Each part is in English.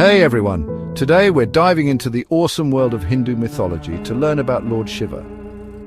Hey everyone! Today we're diving into the awesome world of Hindu mythology to learn about Lord Shiva.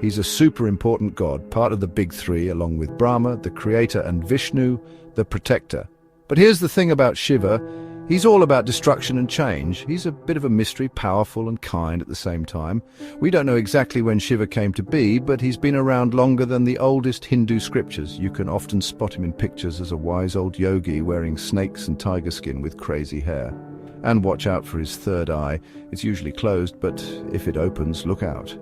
He's a super important god, part of the big three, along with Brahma, the creator, and Vishnu, the protector. But here's the thing about Shiva, he's all about destruction and change. He's a bit of a mystery, powerful and kind at the same time. We don't know exactly when Shiva came to be, but he's been around longer than the oldest Hindu scriptures. You can often spot him in pictures as a wise old yogi wearing snakes and tiger skin with crazy hair. And watch out for his third eye. It's usually closed, but if it opens, look out.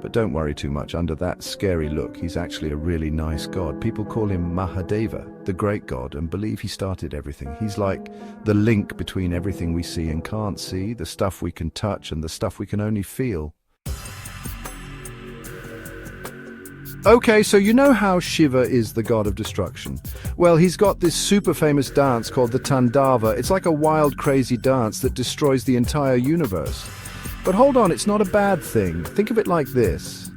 But don't worry too much. Under that scary look, he's actually a really nice god. People call him Mahadeva, the great god, and believe he started everything. He's like the link between everything we see and can't see, the stuff we can touch and the stuff we can only feel. Okay, so you know how Shiva is the god of destruction. Well, he's got this super famous dance called the Tandava. It's like a wild, crazy dance that destroys the entire universe. But hold on, it's not a bad thing. Think of it like this.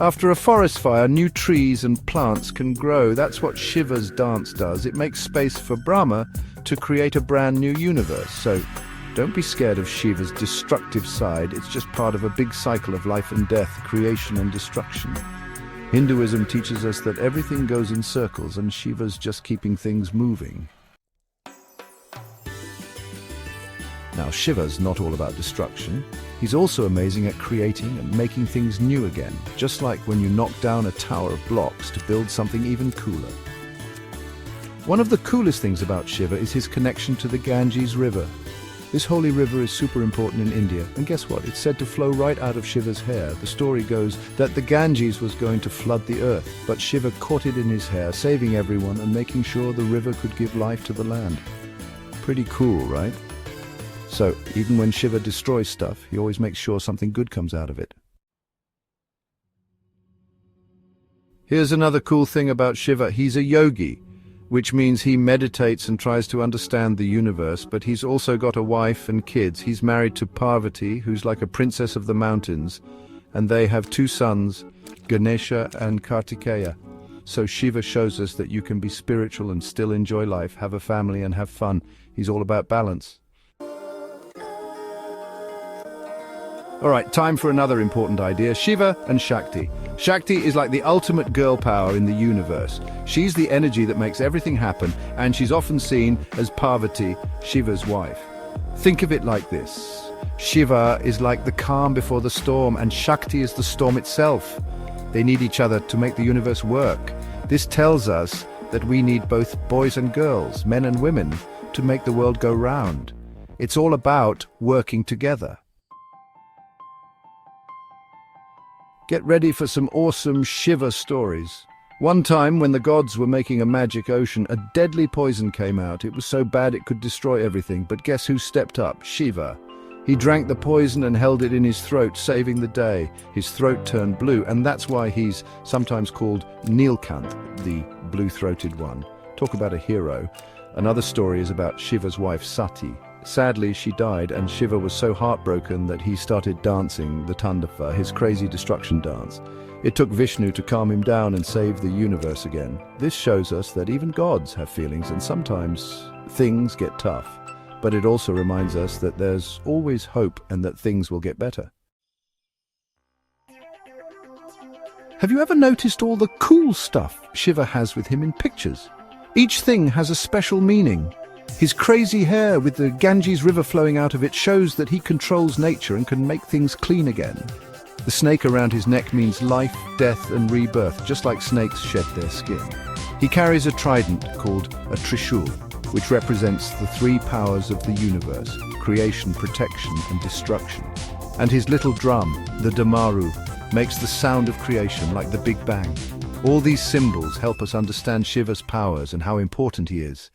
After a forest fire, new trees and plants can grow. That's what Shiva's dance does. It makes space for Brahma to create a brand new universe. So don't be scared of Shiva's destructive side. It's just part of a big cycle of life and death, creation and destruction. Hinduism teaches us that everything goes in circles and Shiva's just keeping things moving. Now, Shiva's not all about destruction. He's also amazing at creating and making things new again, just like when you knock down a tower of blocks to build something even cooler. One of the coolest things about Shiva is his connection to the Ganges River. This holy river is super important in India, and guess what? It's said to flow right out of Shiva's hair. The story goes that the Ganges was going to flood the earth, but Shiva caught it in his hair, saving everyone and making sure the river could give life to the land. Pretty cool, right? So, even when Shiva destroys stuff, he always makes sure something good comes out of it. Here's another cool thing about Shiva. He's a yogi, which means he meditates and tries to understand the universe, but he's also got a wife and kids. He's married to Parvati, who's like a princess of the mountains, and they have two sons, Ganesha and Kartikeya. So Shiva shows us that you can be spiritual and still enjoy life, have a family and have fun. He's all about balance. All right, time for another important idea, Shiva and Shakti. Shakti is like the ultimate girl power in the universe. She's the energy that makes everything happen, and she's often seen as Parvati, Shiva's wife. Think of it like this. Shiva is like the calm before the storm, and Shakti is the storm itself. They need each other to make the universe work. This tells us that we need both boys and girls, men and women, to make the world go round. It's all about working together. Get ready for some awesome Shiva stories. One time, when the gods were making a magic ocean, a deadly poison came out. It was so bad it could destroy everything. But guess who stepped up? Shiva. He drank the poison and held it in his throat, saving the day. His throat turned blue, and that's why he's sometimes called Nilkanth, the blue-throated one. Talk about a hero. Another story is about Shiva's wife Sati. Sadly, she died, and Shiva was so heartbroken that he started dancing the Tandava, his crazy destruction dance. It took Vishnu to calm him down and save the universe again. This shows us that even gods have feelings, and sometimes things get tough. But it also reminds us that there's always hope and that things will get better. Have you ever noticed all the cool stuff Shiva has with him in pictures? Each thing has a special meaning. His crazy hair with the Ganges River flowing out of it shows that he controls nature and can make things clean again. The snake around his neck means life, death and rebirth, just like snakes shed their skin. He carries a trident called a Trishul, which represents the three powers of the universe, creation, protection and destruction. And his little drum, the Damaru, makes the sound of creation like the Big Bang. All these symbols help us understand Shiva's powers and how important he is.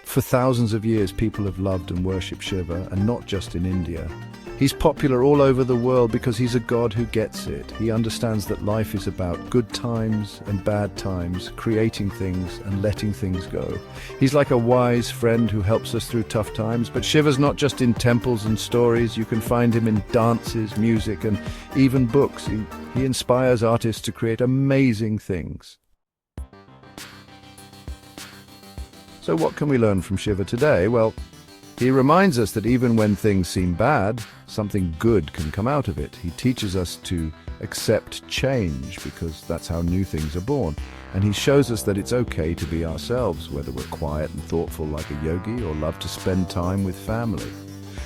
For thousands of years, people have loved and worshipped Shiva, and not just in India. He's popular all over the world because he's a god who gets it. He understands that life is about good times and bad times, creating things and letting things go. He's like a wise friend who helps us through tough times, but Shiva's not just in temples and stories. You can find him in dances, music, and even books. He inspires artists to create amazing things. So what can we learn from Shiva today? Well, he reminds us that even when things seem bad, something good can come out of it. He teaches us to accept change because that's how new things are born. And he shows us that it's okay to be ourselves, whether we're quiet and thoughtful like a yogi or love to spend time with family.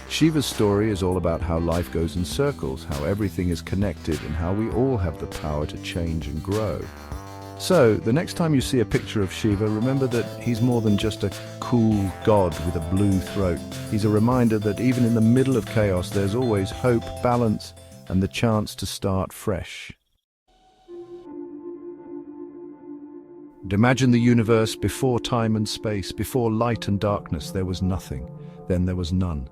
Shiva's story is all about how life goes in circles, how everything is connected, and how we all have the power to change and grow. So, the next time you see a picture of Shiva, remember that he's more than just a cool god with a blue throat. He's a reminder that even in the middle of chaos, there's always hope, balance, and the chance to start fresh. Imagine the universe before time and space, before light and darkness. There was nothing, then there was none.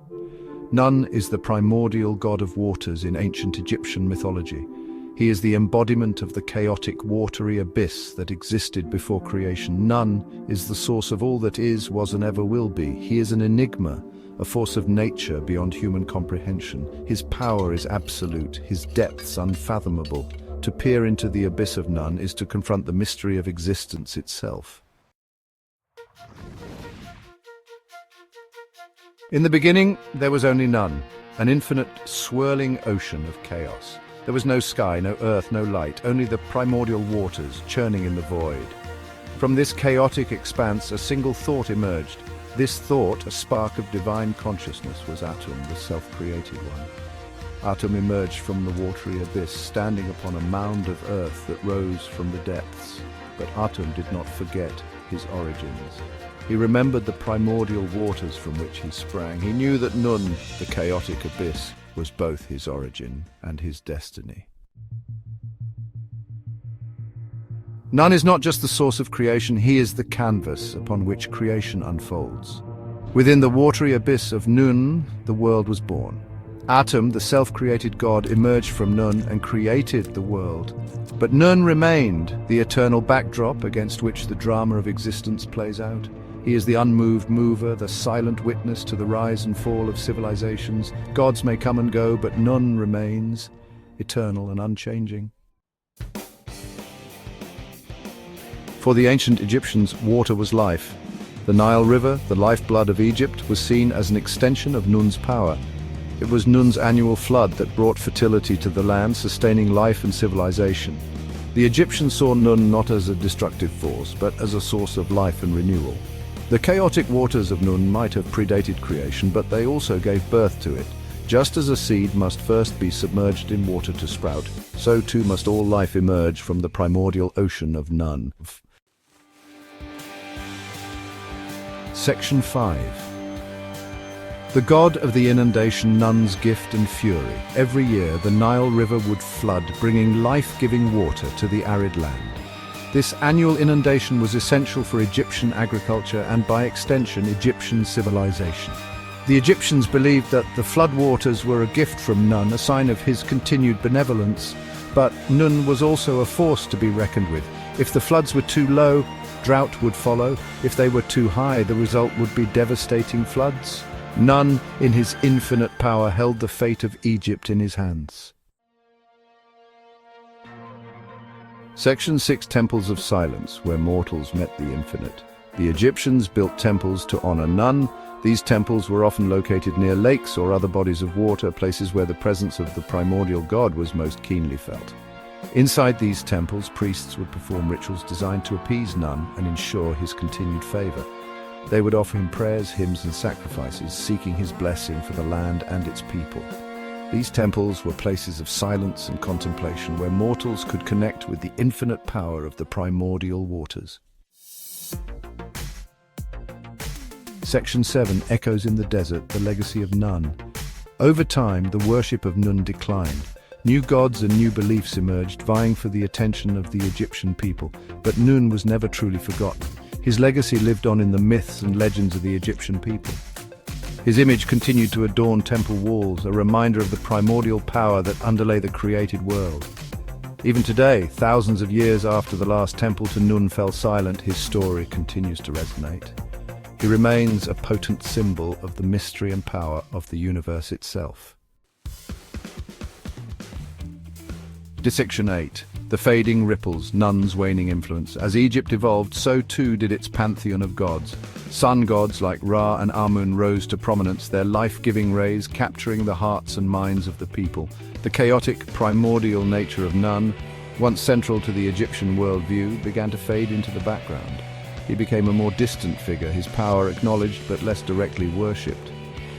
Nun is the primordial god of waters in ancient Egyptian mythology. He is the embodiment of the chaotic, watery abyss that existed before creation. Nun is the source of all that is, was, and ever will be. He is an enigma, a force of nature beyond human comprehension. His power is absolute, his depths unfathomable. To peer into the abyss of Nun is to confront the mystery of existence itself. In the beginning, there was only Nun, an infinite, swirling ocean of chaos. There was no sky, no earth, no light, only the primordial waters churning in the void. From this chaotic expanse, a single thought emerged. This thought, a spark of divine consciousness, was Atum, the self-created one. Atum emerged from the watery abyss, standing upon a mound of earth that rose from the depths. But Atum did not forget his origins. He remembered the primordial waters from which he sprang. He knew that Nun, the chaotic abyss, was both his origin and his destiny. Nun is not just the source of creation, he is the canvas upon which creation unfolds. Within the watery abyss of Nun, the world was born. Atum, the self-created god, emerged from Nun and created the world. But Nun remained, the eternal backdrop against which the drama of existence plays out. He is the unmoved mover, the silent witness to the rise and fall of civilizations. Gods may come and go, but Nun remains, eternal and unchanging. For the ancient Egyptians, water was life. The Nile River, the lifeblood of Egypt, was seen as an extension of Nun's power. It was Nun's annual flood that brought fertility to the land, sustaining life and civilization. The Egyptians saw Nun not as a destructive force, but as a source of life and renewal. The chaotic waters of Nun might have predated creation, but they also gave birth to it. Just as a seed must first be submerged in water to sprout, so too must all life emerge from the primordial ocean of Nun. Section 5. The god of the inundation, Nun's gift and fury. Every year the Nile River would flood, bringing life-giving water to the arid land. This annual inundation was essential for Egyptian agriculture and, by extension, Egyptian civilization. The Egyptians believed that the floodwaters were a gift from Nun, a sign of his continued benevolence. But Nun was also a force to be reckoned with. If the floods were too low, drought would follow. If they were too high, the result would be devastating floods. Nun, in his infinite power, held the fate of Egypt in his hands. Section 6. Temples of Silence, where mortals met the infinite. The Egyptians built temples to honor Nun. These temples were often located near lakes or other bodies of water, places where the presence of the primordial god was most keenly felt. Inside these temples, priests would perform rituals designed to appease Nun and ensure his continued favor. They would offer him prayers, hymns, and sacrifices, seeking his blessing for the land and its people. These temples were places of silence and contemplation where mortals could connect with the infinite power of the primordial waters. Section 7. Echoes in the Desert, the legacy of Nun. Over time, the worship of Nun declined. New gods and new beliefs emerged, vying for the attention of the Egyptian people. But Nun was never truly forgotten. His legacy lived on in the myths and legends of the Egyptian people. His image continued to adorn temple walls, a reminder of the primordial power that underlay the created world. Even today, thousands of years after the last temple to Nun fell silent, his story continues to resonate. He remains a potent symbol of the mystery and power of the universe itself. Dissection 8. The fading ripples, Nun's waning influence. As Egypt evolved, so too did its pantheon of gods. Sun gods like Ra and Amun rose to prominence, their life-giving rays capturing the hearts and minds of the people. The chaotic, primordial nature of Nun, once central to the Egyptian worldview, began to fade into the background. He became a more distant figure, his power acknowledged but less directly worshipped.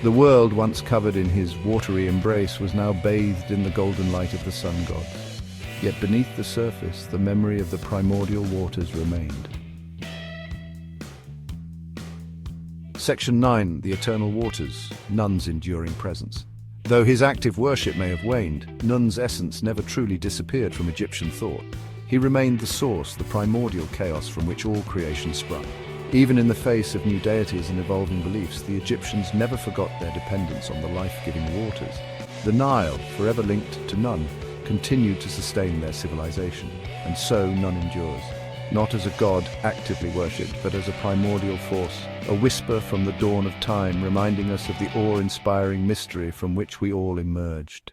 The world, once covered in his watery embrace, was now bathed in the golden light of the sun gods. Yet beneath the surface, the memory of the primordial waters remained. Section 9. The Eternal Waters, Nun's enduring presence. Though his active worship may have waned, Nun's essence never truly disappeared from Egyptian thought. He remained the source, the primordial chaos from which all creation sprung. Even in the face of new deities and evolving beliefs, the Egyptians never forgot their dependence on the life-giving waters. The Nile, forever linked to Nun, continued to sustain their civilization, and so Nun endures. Not as a god actively worshipped, but as a primordial force, a whisper from the dawn of time, reminding us of the awe-inspiring mystery from which we all emerged.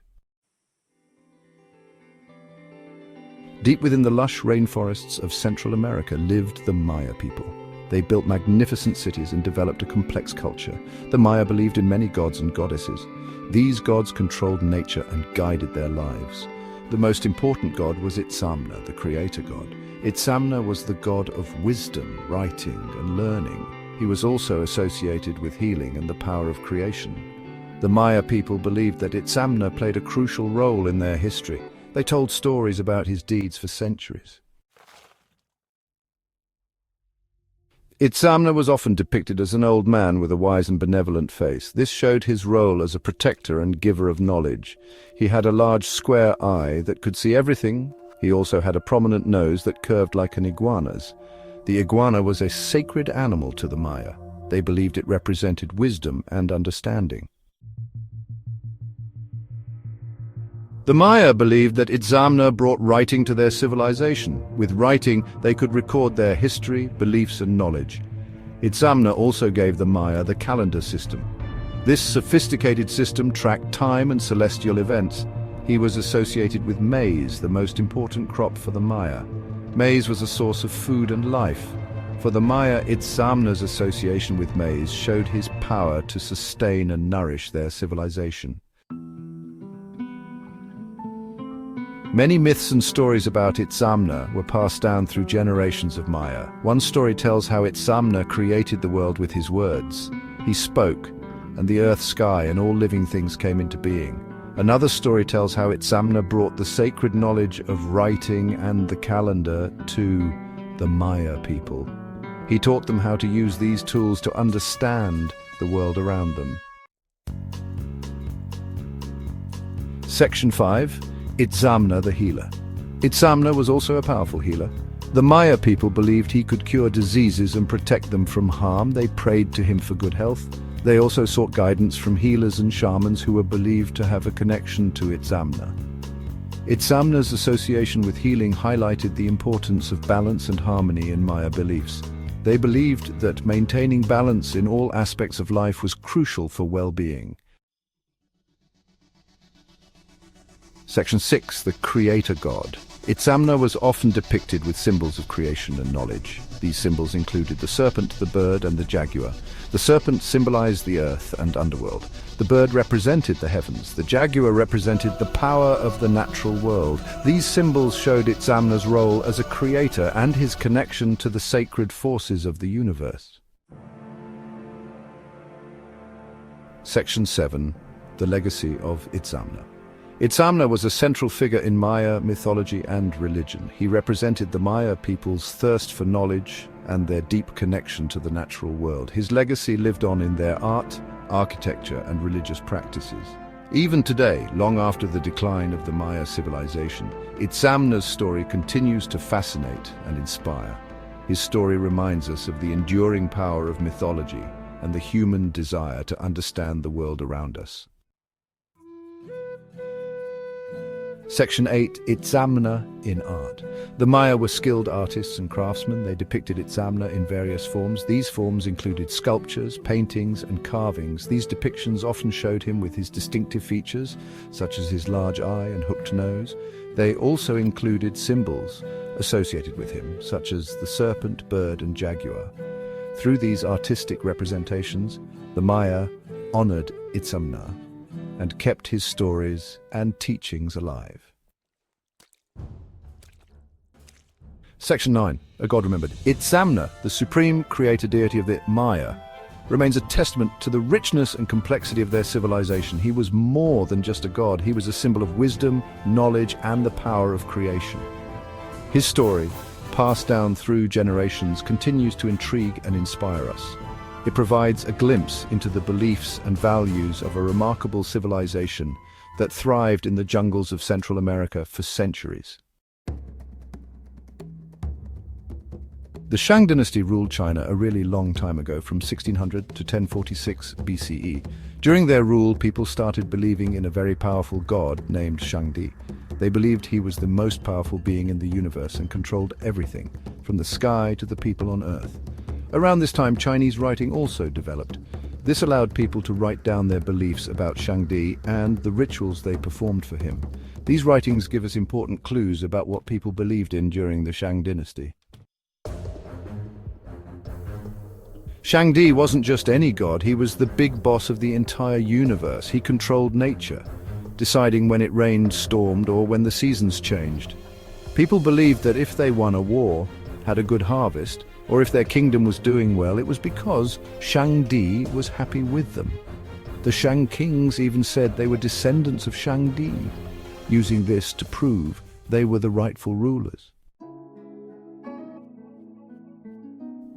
Deep within the lush rainforests of Central America lived the Maya people. They built magnificent cities and developed a complex culture. The Maya believed in many gods and goddesses. These gods controlled nature and guided their lives. The most important god was Itzamna, the creator god. Itzamna was the god of wisdom, writing, and learning. He was also associated with healing and the power of creation. The Maya people believed that Itzamna played a crucial role in their history. They told stories about his deeds for centuries. Itzamna was often depicted as an old man with a wise and benevolent face. This showed his role as a protector and giver of knowledge. He had a large square eye that could see everything. He also had a prominent nose that curved like an iguana's. The iguana was a sacred animal to the Maya. They believed it represented wisdom and understanding. The Maya believed that Itzamna brought writing to their civilization. With writing, they could record their history, beliefs, and knowledge. Itzamna also gave the Maya the calendar system. This sophisticated system tracked time and celestial events. He was associated with maize, the most important crop for the Maya. Maize was a source of food and life. For the Maya, Itzamna's association with maize showed his power to sustain and nourish their civilization. Many myths and stories about Itzamna were passed down through generations of Maya. One story tells how Itzamna created the world with his words. He spoke, and the earth, sky, and all living things came into being. Another story tells how Itzamna brought the sacred knowledge of writing and the calendar to the Maya people. He taught them how to use these tools to understand the world around them. Section 5. Itzamna the healer. Itzamna was also a powerful healer. The Maya people believed he could cure diseases and protect them from harm. They prayed to him for good health. They also sought guidance from healers and shamans who were believed to have a connection to Itzamna. Itzamna's association with healing highlighted the importance of balance and harmony in Maya beliefs. They believed that maintaining balance in all aspects of life was crucial for well-being. Section 6. The Creator God. Itzamna was often depicted with symbols of creation and knowledge. These symbols included the serpent, the bird, and the jaguar. The serpent symbolized the earth and underworld. The bird represented the heavens. The jaguar represented the power of the natural world. These symbols showed Itzamna's role as a creator and his connection to the sacred forces of the universe. Section 7. The Legacy of Itzamna. Itzamna was a central figure in Maya mythology and religion. He represented the Maya people's thirst for knowledge and their deep connection to the natural world. His legacy lived on in their art, architecture, and religious practices. Even today, long after the decline of the Maya civilization, Itzamna's story continues to fascinate and inspire. His story reminds us of the enduring power of mythology and the human desire to understand the world around us. Section 8. Itzamna in art. The Maya were skilled artists and craftsmen. They depicted Itzamna in various forms. These forms included sculptures, paintings, and carvings. These depictions often showed him with his distinctive features, such as his large eye and hooked nose. They also included symbols associated with him, such as the serpent, bird, and jaguar. Through these artistic representations, the Maya honored Itzamna and kept his stories and teachings alive. Section 9. A god remembered. Itzamna, the supreme creator deity of the Maya, remains a testament to the richness and complexity of their civilization. He was more than just a god. He was a symbol of wisdom, knowledge, and the power of creation. His story, passed down through generations, continues to intrigue and inspire us. It provides a glimpse into the beliefs and values of a remarkable civilization that thrived in the jungles of Central America for centuries. The Shang dynasty ruled China a really long time ago, from 1600 to 1046 BCE. During their rule, people started believing in a very powerful god named Shangdi. They believed he was the most powerful being in the universe and controlled everything, from the sky to the people on Earth. Around this time, Chinese writing also developed. This allowed people to write down their beliefs about Shangdi and the rituals they performed for him. These writings give us important clues about what people believed in during the Shang dynasty. Shangdi wasn't just any god, he was the big boss of the entire universe. He controlled nature, deciding when it rained, stormed, or when the seasons changed. People believed that if they won a war, had a good harvest, or if their kingdom was doing well, it was because Shangdi was happy with them. The Shang kings even said they were descendants of Shangdi, using this to prove they were the rightful rulers.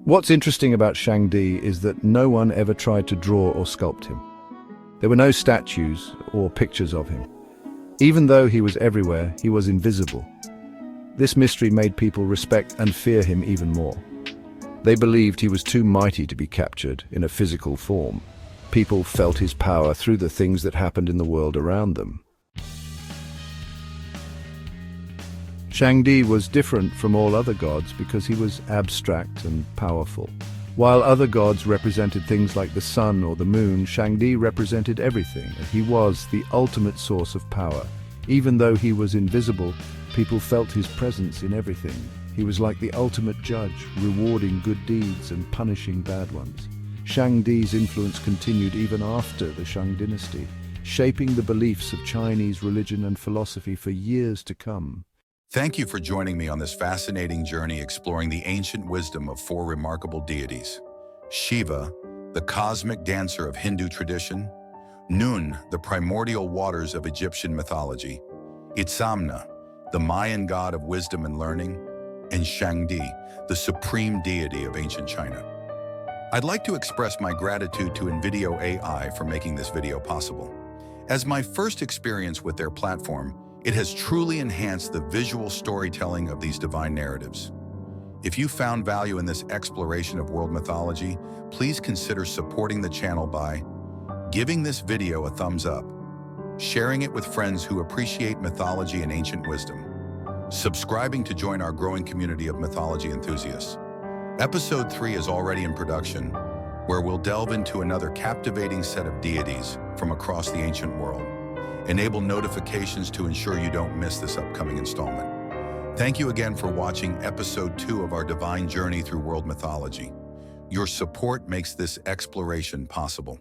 What's interesting about Shangdi is that no one ever tried to draw or sculpt him. There were no statues or pictures of him. Even though he was everywhere, he was invisible. This mystery made people respect and fear him even more. They believed he was too mighty to be captured in a physical form. People felt his power through the things that happened in the world around them. Shangdi was different from all other gods because he was abstract and powerful. While other gods represented things like the sun or the moon, Shangdi represented everything, and he was the ultimate source of power. Even though he was invisible, people felt his presence in everything. He was like the ultimate judge, rewarding good deeds and punishing bad ones. Shangdi's influence continued even after the Shang dynasty, shaping the beliefs of Chinese religion and philosophy for years to come. Thank you for joining me on this fascinating journey exploring the ancient wisdom of four remarkable deities. Shiva, the cosmic dancer of Hindu tradition; Nun, the primordial waters of Egyptian mythology; Itzamna, the Mayan god of wisdom and learning; and Shangdi, the supreme deity of ancient China. I'd like to express my gratitude to Invideo A.I for making this video possible. As my first experience with their platform, it has truly enhanced the visual storytelling of these divine narratives. If you found value in this exploration of world mythology, please consider supporting the channel by giving this video a thumbs up, sharing it with friends who appreciate mythology and ancient wisdom, subscribing to join our growing community of mythology enthusiasts. Episode 3 is already in production, where we'll delve into another captivating set of deities from across the ancient world. Enable notifications to ensure you don't miss this upcoming installment. Thank you again for watching episode 2 of our divine journey through world mythology. Your support makes this exploration possible.